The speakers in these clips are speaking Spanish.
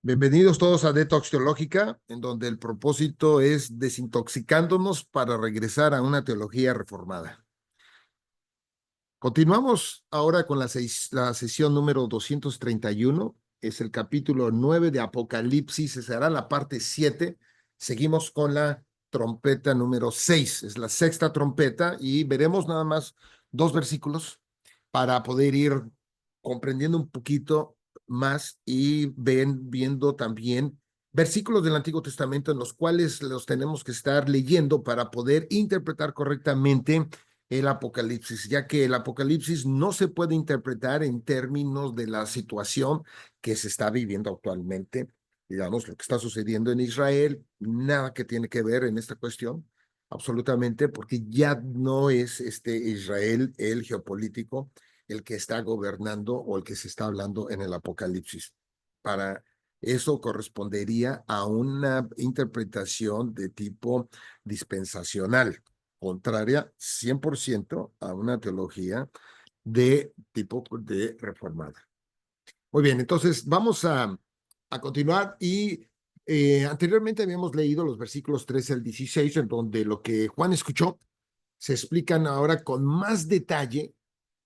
Bienvenidos todos a Detox Teológica, en donde el propósito es desintoxicándonos para regresar a una teología reformada. Continuamos ahora con la sesión número 231. Es el capítulo 9 de Apocalipsis, será la parte 7. Seguimos con la trompeta número 6. Es la sexta trompeta y veremos nada más dos versículos para poder ir comprendiendo un poquito más y viendo también versículos del Antiguo Testamento en los cuales los tenemos que estar leyendo para poder interpretar correctamente el Apocalipsis, ya que el Apocalipsis no se puede interpretar en términos de la situación que se está viviendo actualmente, digamos, lo que está sucediendo en Israel, nada que tiene que ver en esta cuestión, absolutamente, porque ya no es Israel el geopolítico el que está gobernando o el que se está hablando en el Apocalipsis. Para eso correspondería a una interpretación de tipo dispensacional, contraria 100% a una teología de tipo de reformada. Muy bien, entonces vamos a continuar y anteriormente habíamos leído los versículos 13 al 16, en donde lo que Juan escuchó se explican ahora con más detalle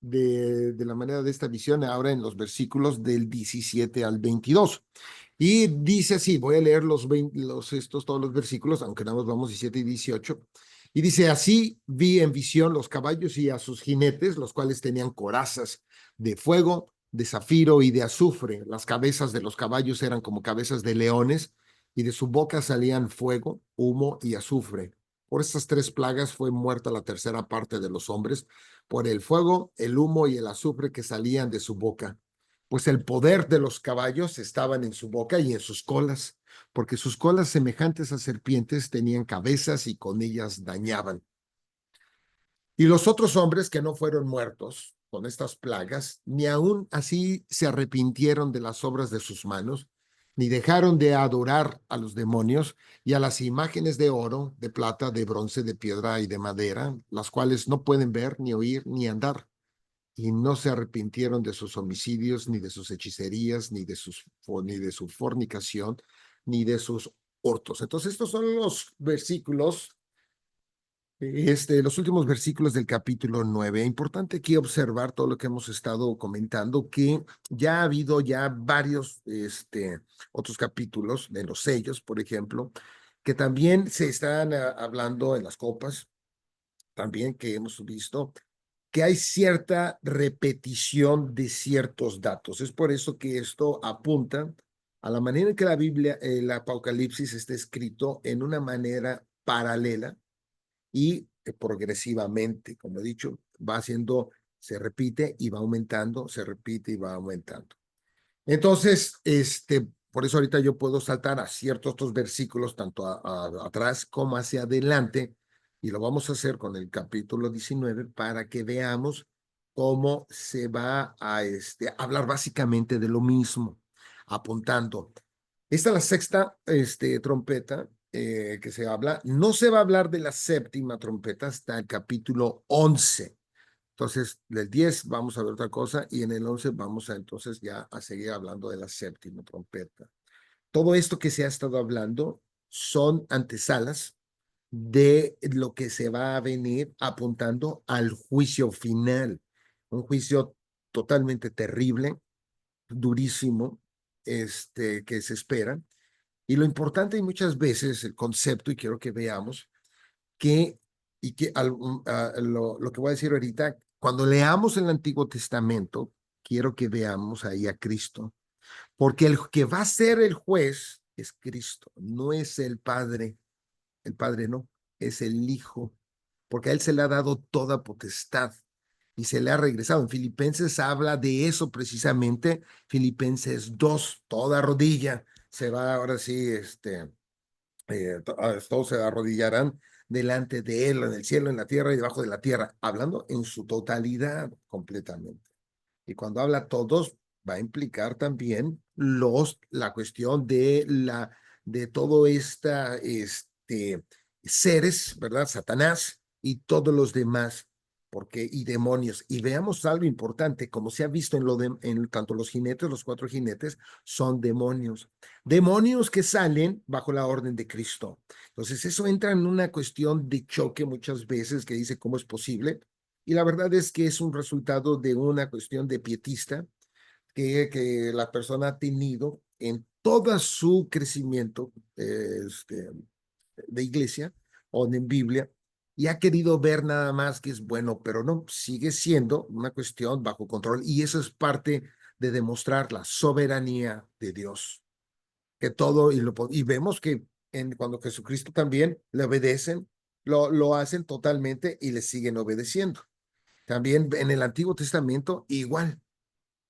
de la manera de esta visión, ahora en los versículos del 17 al 22. Y dice así, voy a leer todos los versículos, aunque nada más vamos 17 y 18. Y dice, así vi en visión los caballos y a sus jinetes, los cuales tenían corazas de fuego, de zafiro y de azufre. Las cabezas de los caballos eran como cabezas de leones, y de su boca salían fuego, humo y azufre. Por estas tres plagas fue muerta la tercera parte de los hombres, por el fuego, el humo y el azufre que salían de su boca. Pues el poder de los caballos estaban en su boca y en sus colas, porque sus colas semejantes a serpientes tenían cabezas y con ellas dañaban. Y los otros hombres que no fueron muertos con estas plagas, ni aun así se arrepintieron de las obras de sus manos, ni dejaron de adorar a los demonios y a las imágenes de oro, de plata, de bronce, de piedra y de madera, las cuales no pueden ver, ni oír, ni andar. Y no se arrepintieron de sus homicidios, ni de sus hechicerías, ni de su fornicación, ni de sus hurtos. Entonces, estos son los versículos, los últimos versículos del capítulo 9. Importante aquí observar todo lo que hemos estado comentando, que ya ha habido ya varios otros capítulos de los sellos, por ejemplo, que también se están hablando en las copas, también que hemos visto que hay cierta repetición de ciertos datos. Es por eso que esto apunta a la manera en que la Biblia, el Apocalipsis está escrito en una manera paralela y progresivamente, como he dicho, va haciendo, se repite y va aumentando, se repite y va aumentando. Entonces, por eso ahorita yo puedo saltar a ciertos otros versículos, tanto atrás como hacia adelante, y lo vamos a hacer con el capítulo 19 para que veamos cómo se va a hablar básicamente de lo mismo, apuntando. Esta es la sexta trompeta que se habla. No se va a hablar de la séptima trompeta hasta el capítulo 11. Entonces, del 10 vamos a ver otra cosa y en el 11 vamos a entonces ya a seguir hablando de la séptima trompeta. Todo esto que se ha estado hablando son antesalas de lo que se va a venir apuntando al juicio final. Un juicio totalmente terrible, durísimo, que se espera. Y lo importante y muchas veces el concepto, y quiero que veamos, que, lo que voy a decir ahorita, cuando leamos el Antiguo Testamento, quiero que veamos ahí a Cristo, porque el que va a ser el juez es Cristo, no es el Padre no, es el Hijo, porque a Él se le ha dado toda potestad y se le ha regresado. En Filipenses habla de eso precisamente, Filipenses 2, toda rodilla se va ahora sí, todos se arrodillarán delante de él en el cielo, en la tierra y debajo de la tierra, hablando en su totalidad completamente. Y cuando habla todos, va a implicar también la cuestión de todo seres, ¿verdad? Satanás y todos los demás porque, y demonios. Y veamos algo importante, como se ha visto en tanto los jinetes, los cuatro jinetes, son demonios. Demonios que salen bajo la orden de Cristo. Entonces, eso entra en una cuestión de choque muchas veces que dice cómo es posible. Y la verdad es que es un resultado de una cuestión de pietista que la persona ha tenido en todo su crecimiento de iglesia o en Biblia y ha querido ver nada más que es bueno, pero no, sigue siendo una cuestión bajo control y eso es parte de demostrar la soberanía de Dios. Que todo, y vemos que cuando Jesucristo también le obedecen, lo hacen totalmente y le siguen obedeciendo. También en el Antiguo Testamento, igual,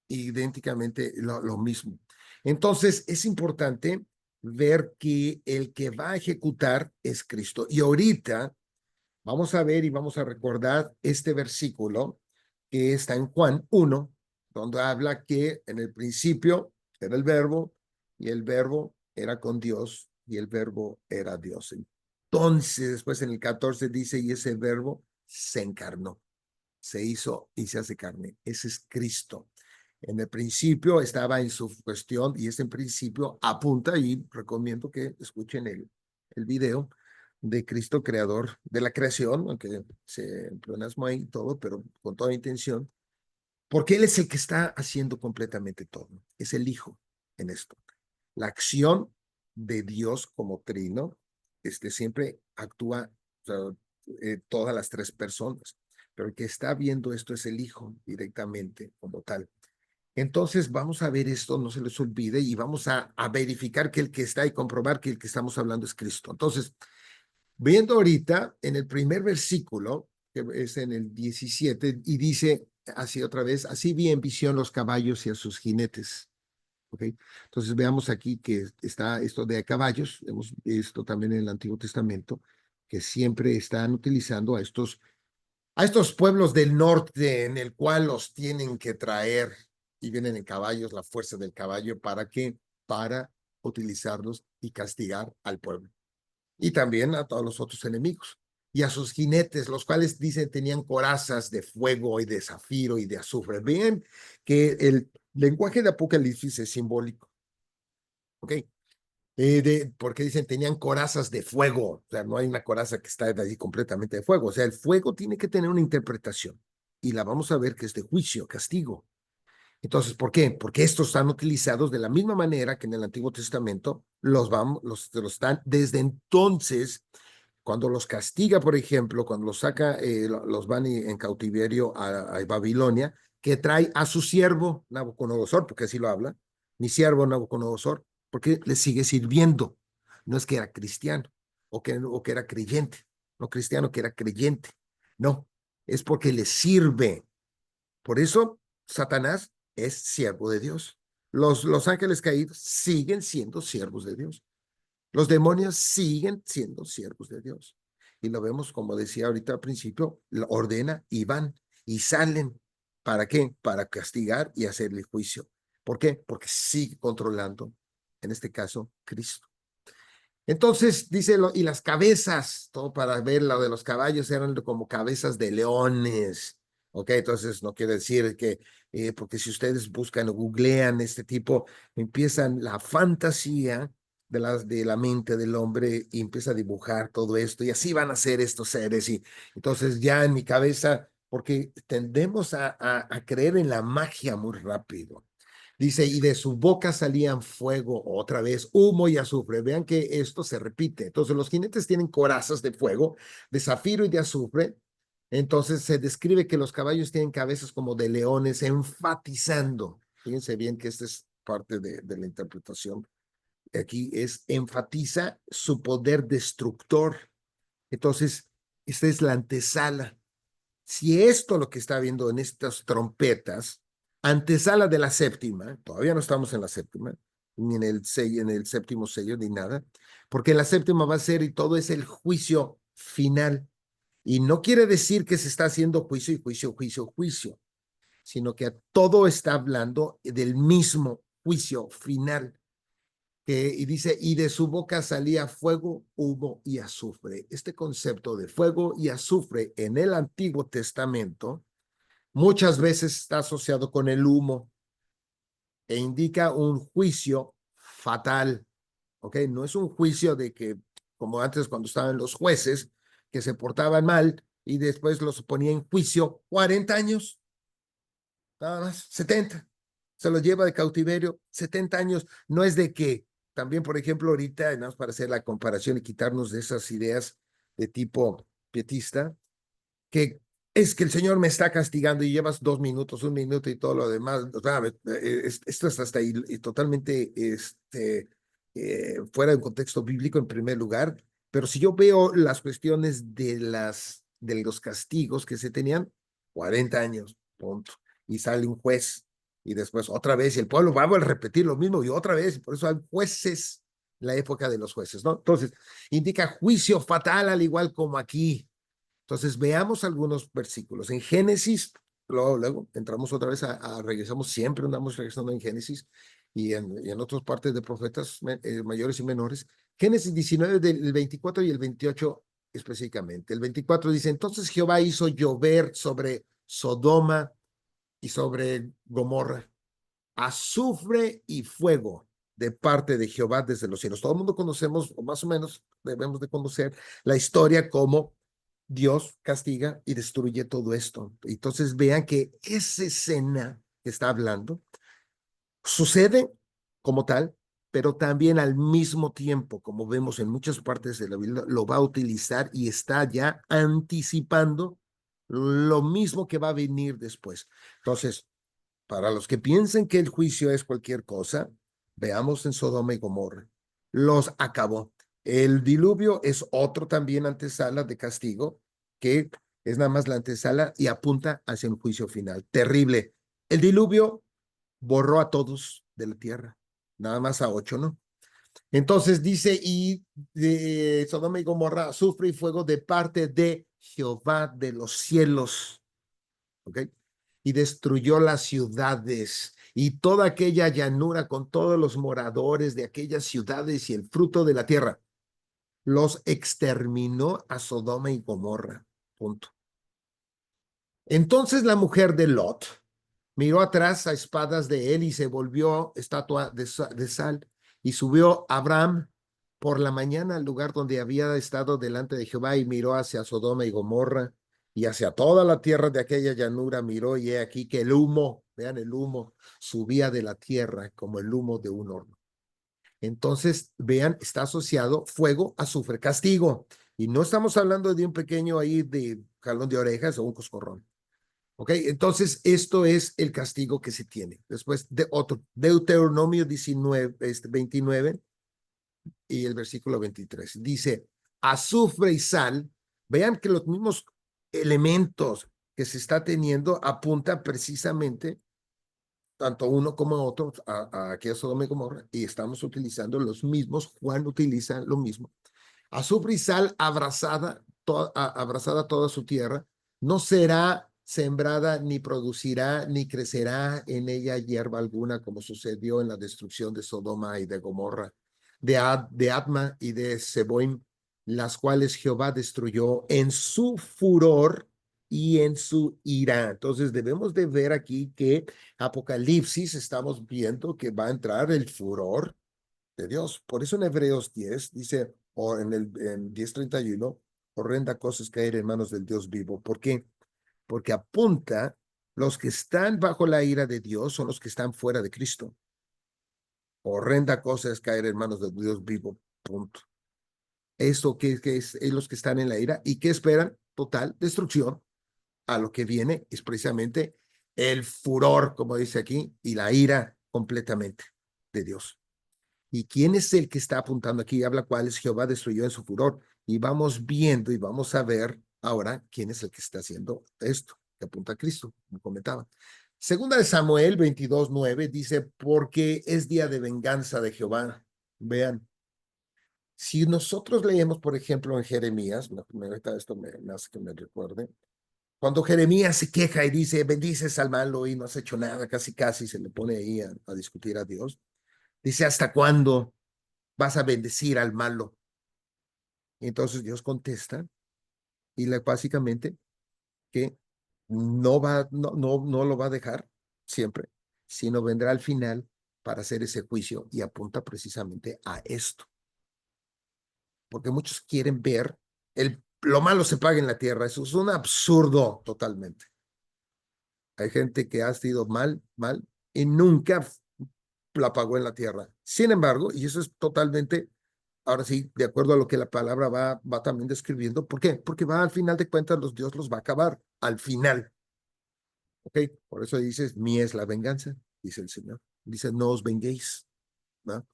idénticamente lo mismo. Entonces, es importante ver que el que va a ejecutar es Cristo. Y ahorita vamos a ver y vamos a recordar este versículo que está en Juan 1, donde habla que en el principio era el verbo y el verbo era con Dios y el verbo era Dios. Entonces, después en el 14 dice, y ese verbo se encarnó, se hizo y se hace carne. Ese es Cristo. En el principio estaba en su cuestión y este en principio apunta y recomiendo que escuchen el video de Cristo creador de la creación, aunque se pleonasmo ahí y todo, pero con toda intención, porque Él es el que está haciendo completamente todo. Es el Hijo en esto. La acción de Dios como trino, siempre actúa, o sea, todas las tres personas, pero el que está viendo esto es el Hijo directamente como tal. Entonces vamos a ver esto, no se les olvide, y vamos a verificar que el que está y comprobar que el que estamos hablando es Cristo. Entonces, viendo ahorita en el primer versículo, que es en el 17, y dice así otra vez, así vi en visión los caballos y a sus jinetes. ¿Okay? Entonces veamos aquí que está esto de caballos, hemos visto también en el Antiguo Testamento, que siempre están utilizando a estos pueblos del norte en el cual los tienen que traer y vienen en caballos, la fuerza del caballo, ¿para qué? Para utilizarlos y castigar al pueblo. Y también a todos los otros enemigos. Y a sus jinetes, los cuales dicen tenían corazas de fuego y de zafiro y de azufre. Ven que el lenguaje de Apocalipsis es simbólico. ¿Ok? Porque dicen tenían corazas de fuego, o sea, no hay una coraza que está ahí completamente de fuego, o sea, el fuego tiene que tener una interpretación y la vamos a ver que es de juicio, castigo. Entonces, ¿por qué? Porque estos están utilizados de la misma manera que en el Antiguo Testamento los están desde entonces, cuando los castiga, por ejemplo, cuando los saca, los van en cautiverio a Babilonia, que trae a su siervo Nabucodonosor, porque así lo habla, mi siervo Nabucodonosor, porque le sigue sirviendo. No es que era cristiano o que era creyente, no cristiano que era creyente. No, es porque le sirve. Por eso Satanás es siervo de Dios. Los ángeles caídos siguen siendo siervos de Dios. Los demonios siguen siendo siervos de Dios. Y lo vemos, como decía ahorita al principio, lo ordena y van y salen. ¿Para qué? Para castigar y hacerle juicio. ¿Por qué? Porque sigue controlando, en este caso, Cristo. Entonces, dice, y las cabezas, todo para ver lo de los caballos, eran como cabezas de leones. Ok, entonces no quiere decir que, porque si ustedes buscan o googlean este tipo, empiezan la fantasía de la mente del hombre y empieza a dibujar todo esto y así van a ser estos seres. Y entonces ya en mi cabeza, porque tendemos a creer en la magia muy rápido. Dice, y de su boca salían fuego, otra vez, humo y azufre. Vean que esto se repite. Entonces, los jinetes tienen corazas de fuego, de zafiro y de azufre. Entonces, se describe que los caballos tienen cabezas como de leones, enfatizando. Fíjense bien que esta es parte de la interpretación. Aquí es enfatiza su poder destructor. Entonces, esta es la antesala. Si esto lo que está viendo en estas trompetas, antesala de la séptima, todavía no estamos en la séptima, ni en el sello, en el séptimo sello, ni nada, porque la séptima va a ser y todo es el juicio final. Y no quiere decir que se está haciendo juicio y juicio, juicio, juicio, sino que todo está hablando del mismo juicio final, y dice, y de su boca salía fuego, humo y azufre. Este concepto de fuego y azufre en el Antiguo Testamento muchas veces está asociado con el humo e indica un juicio fatal, ¿ok? No es un juicio de que, como antes cuando estaban los jueces, que se portaban mal y después los ponía en juicio 40 años, nada más, 70. Se los lleva de cautiverio 70 años. No es de que también, por ejemplo, ahorita, nada más para hacer la comparación y quitarnos de esas ideas de tipo pietista, que es que el Señor me está castigando y llevas 2 minutos, 1 minuto y todo lo demás. O sea, esto es hasta ahí y totalmente fuera de un contexto bíblico en primer lugar. Pero si yo veo las cuestiones de los castigos que se tenían, 40 años, punto. Y sale un juez y después otra vez, y el pueblo va a repetir lo mismo y otra vez, y por eso hay jueces, la época de los jueces, ¿no? Entonces, indica juicio fatal, al igual como aquí. Entonces, veamos algunos versículos. En Génesis, luego entramos otra vez regresamos, siempre andamos regresando en Génesis y en otras partes de profetas mayores y menores. Génesis 19, del 24 y el 28 específicamente. El 24 dice, entonces Jehová hizo llover sobre Sodoma y sobre Gomorra azufre y fuego de parte de Jehová desde los cielos. Todo el mundo conocemos, o más o menos debemos de conocer la historia como Dios castiga y destruye todo esto. Entonces vean que esa escena que está hablando sucede como tal, pero también al mismo tiempo, como vemos en muchas partes de la Biblia, lo va a utilizar y está ya anticipando lo mismo que va a venir después. Entonces, para los que piensen que el juicio es cualquier cosa, veamos en Sodoma y Gomorra. Los acabó. El diluvio es otro también antesala de castigo, que es nada más la antesala y apunta hacia un juicio final. Terrible. El diluvio borró a todos de la tierra, nada más a 8, ¿no? Entonces dice, y de Sodoma y Gomorra, azufre y fuego de parte de Jehová de los cielos. ¿Ok? Y destruyó las ciudades y toda aquella llanura con todos los moradores de aquellas ciudades y el fruto de la tierra. Los exterminó a Sodoma y Gomorra. Punto. Entonces la mujer de Lot miró atrás a espadas de él y se volvió estatua de sal y subió Abraham por la mañana al lugar donde había estado delante de Jehová y miró hacia Sodoma y Gomorra y hacia toda la tierra de aquella llanura miró y he aquí que el humo, vean el humo, subía de la tierra como el humo de un horno. Entonces, vean, está asociado fuego, azufre, castigo. Y no estamos hablando de un pequeño ahí de jalón de orejas o un coscorrón. ¿Ok? Entonces, esto es el castigo que se tiene. Después de otro, Deuteronomio 19, 29 y el versículo 23. Dice, azufre y sal, vean que los mismos elementos que se está teniendo apuntan precisamente tanto uno como otro a aquella Sodoma y Gomorra y estamos utilizando los mismos, Juan utiliza lo mismo. Azufre y sal abrazada toda su tierra, no será sembrada, ni producirá, ni crecerá en ella hierba alguna, como sucedió en la destrucción de Sodoma y de Gomorra, de Adma y de Seboim, las cuales Jehová destruyó en su furor y en su ira. Entonces debemos de ver aquí que Apocalipsis estamos viendo que va a entrar el furor de Dios. Por eso en Hebreos 10 dice, o en 10:31, horrenda cosa es caer en manos del Dios vivo. ¿Por qué? Porque apunta, los que están bajo la ira de Dios son los que están fuera de Cristo. Horrenda cosa es caer en manos del Dios vivo. Punto. Esto que es los que están en la ira y que esperan total destrucción. A lo que viene es precisamente el furor, como dice aquí, y la ira completamente de Dios. ¿Y quién es el que está apuntando aquí? Habla cuál es Jehová destruyó en su furor. Y vamos viendo y vamos a ver ahora quién es el que está haciendo esto, que apunta a Cristo, como comentaba. Segunda de Samuel 22:9 dice, porque es día de venganza de Jehová. Vean, si nosotros leemos, por ejemplo, en Jeremías, esto me hace que me recuerde, cuando Jeremías se queja y dice, bendices al malo y no has hecho nada, casi casi se le pone ahí a discutir a Dios. Dice, ¿hasta cuándo? vas a bendecir al malo. Y entonces Dios contesta y básicamente que no lo va a dejar siempre, sino vendrá al final para hacer ese juicio y apunta precisamente a esto. Porque muchos quieren ver lo malo se paga en la tierra. Eso es un absurdo totalmente. Hay gente que ha sido mal, y nunca la pagó en la tierra. Sin embargo, y eso es totalmente, ahora sí, de acuerdo a lo que la palabra va también describiendo. ¿Por qué? Porque va al final de cuentas, Dios los va a acabar al final. ¿Ok? Por eso dices, mi es la venganza, dice el Señor. Dice, no os venguéis, ¿no?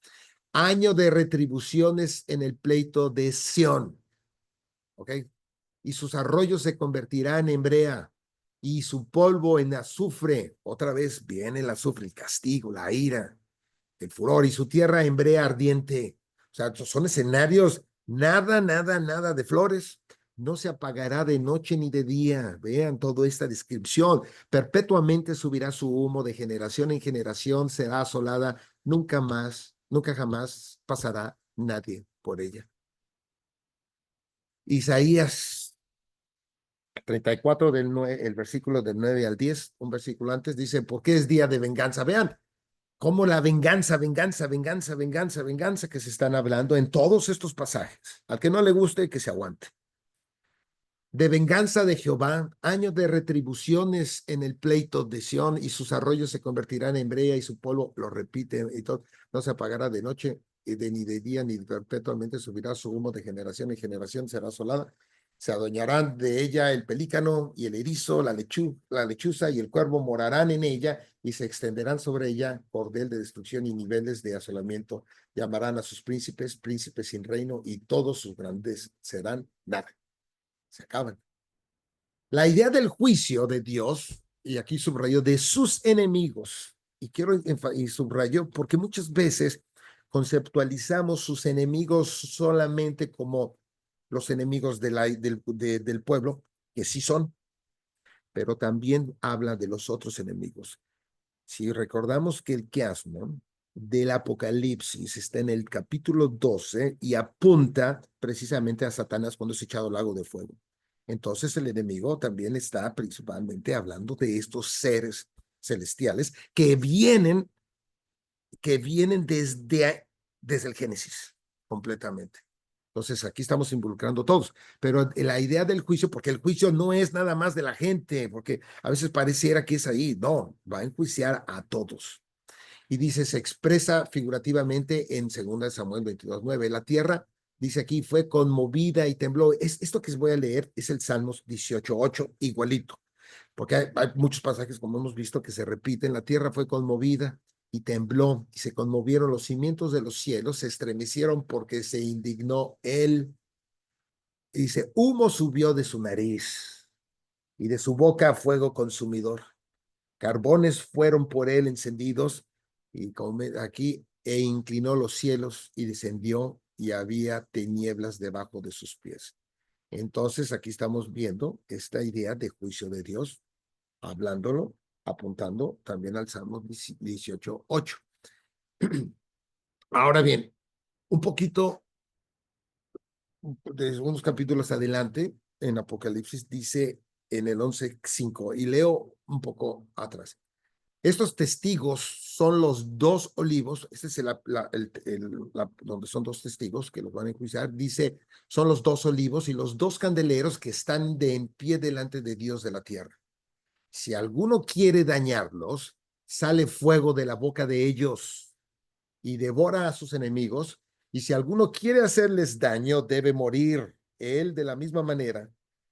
Año de retribuciones en el pleito de Sión. ¿Ok? Y sus arroyos se convertirán en brea y su polvo en azufre. Otra vez viene el azufre, el castigo, la ira, el furor, y su tierra en brea ardiente. O sea, son escenarios, nada de flores. No se apagará de noche ni de día. Vean toda esta descripción. Perpetuamente subirá su humo, de generación en generación será asolada. Nunca jamás pasará nadie por ella. Isaías 34 el versículo del 9 al 10, un versículo antes, dice, ¿por qué es día de venganza? Vean cómo la venganza que se están hablando en todos estos pasajes. Al que no le guste, que se aguante. De venganza de Jehová, año de retribuciones en el pleito de Sión, y sus arroyos se convertirán en brea y su polvo, lo repite, y todo, no se apagará de noche, ni de día, ni perpetuamente subirá su humo, de generación en generación será asolada. Se adueñarán de ella el pelícano y el erizo, la lechuza y el cuervo morarán en ella, y se extenderán sobre ella cordel de destrucción y niveles de asolamiento. Llamarán a sus príncipes, príncipes sin reino, y todos sus grandes serán nada. Se acaban. La idea del juicio de Dios, y aquí subrayo, de sus enemigos, y quiero y subrayo porque muchas veces conceptualizamos sus enemigos solamente como los enemigos del pueblo, que sí son, pero también habla de los otros enemigos. Si recordamos que el quiasmo del Apocalipsis está en el capítulo 12 y apunta precisamente a Satanás cuando es echado al lago de fuego. Entonces el enemigo también está principalmente hablando de estos seres celestiales que vienen desde el Génesis completamente. Entonces aquí estamos involucrando todos, pero la idea del juicio, porque el juicio no es nada más de la gente, porque a veces pareciera que es ahí, no, va a enjuiciar a todos. Y dice, se expresa figurativamente en 2 Samuel 22:9. La tierra, dice aquí, fue conmovida y tembló. Esto que voy a leer es el Salmos 18:8, igualito, porque hay muchos pasajes, como hemos visto, que se repiten. La tierra fue conmovida y tembló, y se conmovieron los cimientos de los cielos, se estremecieron porque se indignó él. Y dice, humo subió de su nariz y de su boca fuego consumidor. Carbones fueron por él encendidos, y aquí, e inclinó los cielos y descendió, y había tinieblas debajo de sus pies. Entonces aquí estamos viendo esta idea de juicio de Dios, hablándolo, apuntando también al Salmo 18:8. Ahora bien, un poquito de unos capítulos adelante, en Apocalipsis, dice en el 11:5, y leo un poco atrás. Estos testigos son los dos olivos. Este es donde son dos testigos que los van a enjuiciar. Dice, son los dos olivos y los dos candeleros que están en pie delante de Dios de la tierra. Si alguno quiere dañarlos, sale fuego de la boca de ellos y devora a sus enemigos. Y si alguno quiere hacerles daño, debe morir. Él de la misma manera.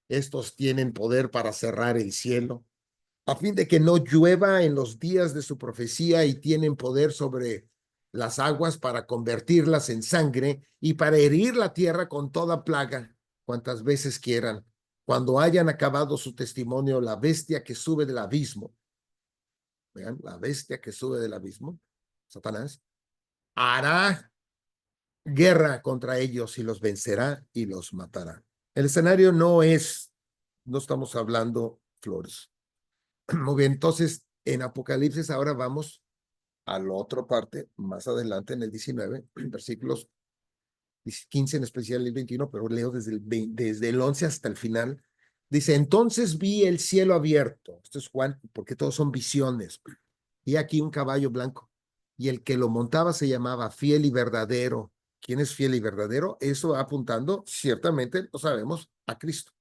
Estos tienen poder para cerrar el cielo, a fin de que no llueva en los días de su profecía, y tienen poder sobre las aguas para convertirlas en sangre, y para herir la tierra con toda plaga, cuantas veces quieran. Cuando hayan acabado su testimonio, la bestia que sube del abismo, vean, la bestia que sube del abismo, Satanás, hará guerra contra ellos y los vencerá y los matará. El escenario no estamos hablando flores. Muy bien, entonces en Apocalipsis ahora vamos a la otra parte, más adelante en el 19, versículos 15 en especial el 21, pero leo desde el 11 hasta el final. Dice, entonces vi el cielo abierto. Esto es Juan, porque todos son visiones. Y aquí un caballo blanco. Y el que lo montaba se llamaba Fiel y Verdadero. ¿Quién es fiel y verdadero? Eso va apuntando, ciertamente, lo sabemos, a Cristo.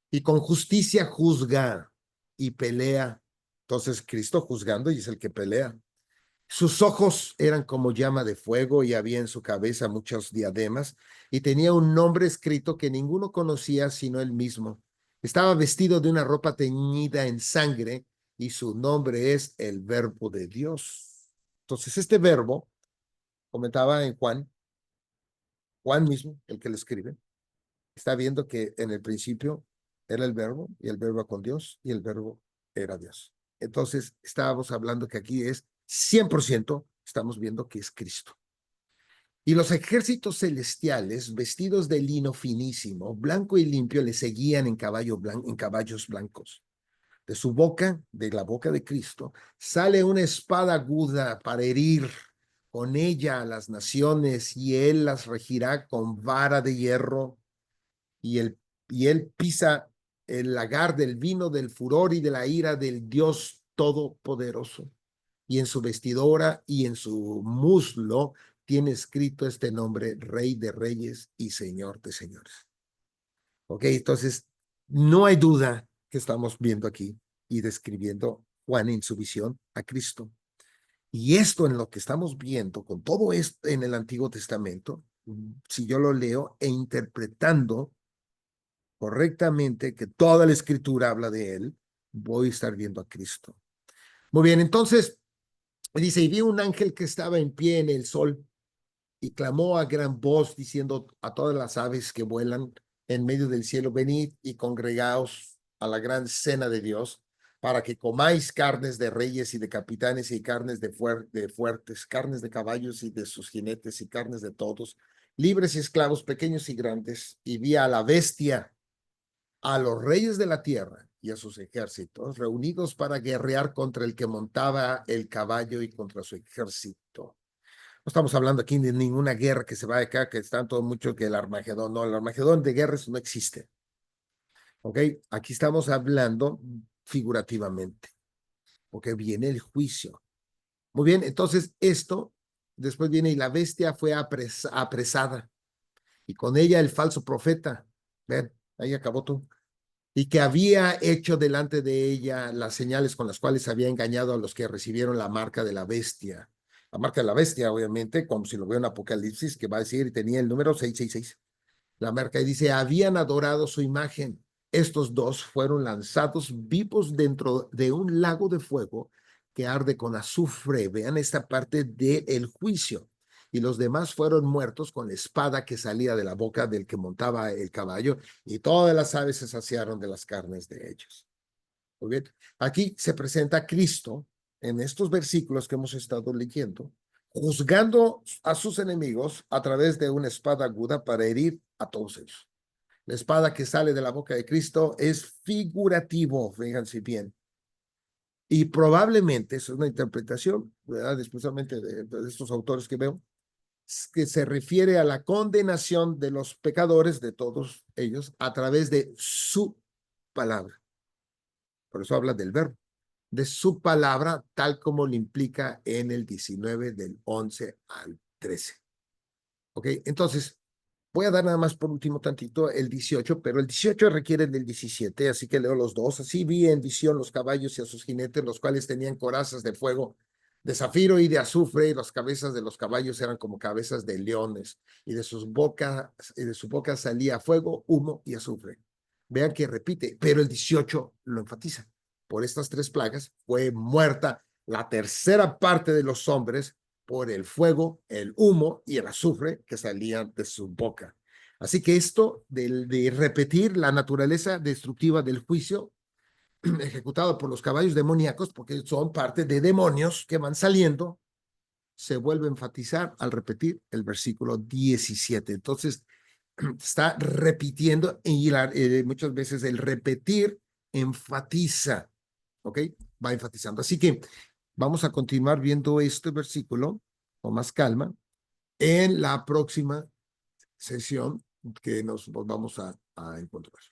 Y con justicia juzga y pelea. Entonces Cristo juzgando y es el que pelea. Sus ojos eran como llama de fuego y había en su cabeza muchos diademas y tenía un nombre escrito que ninguno conocía sino él mismo. Estaba vestido de una ropa teñida en sangre y su nombre es el Verbo de Dios. Entonces este verbo, comentaba en Juan mismo, el que lo escribe, está viendo que en el principio era el verbo y el verbo con Dios y el verbo era Dios. Entonces estábamos hablando que aquí es 100%, estamos viendo que es Cristo. Y los ejércitos celestiales, vestidos de lino finísimo, blanco y limpio, le seguían en caballos blancos. De su boca, de la boca de Cristo, sale una espada aguda para herir con ella a las naciones, y él las regirá con vara de hierro, y él pisa el lagar del vino del furor y de la ira del Dios Todopoderoso. Y en su vestidura y en su muslo tiene escrito este nombre, Rey de Reyes y Señor de Señores. Ok, entonces no hay duda que estamos viendo aquí y describiendo Juan en su visión a Cristo. Y esto en lo que estamos viendo, con todo esto en el Antiguo Testamento, si yo lo leo e interpretando correctamente que toda la escritura habla de él, voy a estar viendo a Cristo. Muy bien, entonces dice, y vi un ángel que estaba en pie en el sol y clamó a gran voz diciendo a todas las aves que vuelan en medio del cielo, venid y congregaos a la gran cena de Dios, para que comáis carnes de reyes y de capitanes y carnes de fuertes, carnes de caballos y de sus jinetes y carnes de todos, libres y esclavos, pequeños y grandes. Y vi a la bestia, a los reyes de la tierra y a sus ejércitos reunidos para guerrear contra el que montaba el caballo y contra su ejército. No estamos hablando aquí de ninguna guerra que se va de acá, que están todo mucho que el Armagedón. No, el Armagedón de guerras no existe. ¿Ok? Aquí estamos hablando figurativamente, porque viene el juicio. Muy bien, entonces esto, después viene y la bestia fue apresada y con ella el falso profeta. Ven, ahí acabó tú. Y que había hecho delante de ella las señales con las cuales había engañado a los que recibieron la marca de la bestia. La marca de la bestia, obviamente, como si lo veo en Apocalipsis, que va a decir, tenía el número 666. La marca, y dice, habían adorado su imagen. Estos dos fueron lanzados vivos dentro de un lago de fuego que arde con azufre. Vean esta parte del juicio. Y los demás fueron muertos con la espada que salía de la boca del que montaba el caballo, y todas las aves se saciaron de las carnes de ellos. Muy bien. Aquí se presenta a Cristo en estos versículos que hemos estado leyendo, juzgando a sus enemigos a través de una espada aguda para herir a todos ellos. La espada que sale de la boca de Cristo es figurativo, fíjense bien. Y probablemente, eso es una interpretación, ¿verdad? Especialmente de estos autores que veo, que se refiere a la condenación de los pecadores, de todos ellos, a través de su palabra. Por eso habla del verbo, de su palabra, tal como lo implica en el 19 del 11 al 13. ¿Ok? Entonces, voy a dar nada más por último tantito el 18, pero el 18 requiere del 17, así que leo los dos. Así vi en visión los caballos y a sus jinetes, los cuales tenían corazas de fuego, de zafiro y de azufre, y las cabezas de los caballos eran como cabezas de leones, y de su boca salía fuego, humo y azufre. Vean que repite, pero el 18 lo enfatiza. Por estas tres plagas fue muerta la tercera parte de los hombres por el fuego, el humo y el azufre que salían de su boca. Así que esto de repetir la naturaleza destructiva del juicio ejecutado por los caballos demoníacos, porque son parte de demonios que van saliendo, se vuelve a enfatizar al repetir el versículo 17. Entonces, está repitiendo y muchas veces el repetir enfatiza, ¿ok? Va enfatizando. Así que vamos a continuar viendo este versículo con más calma en la próxima sesión que nos vamos a encontrar.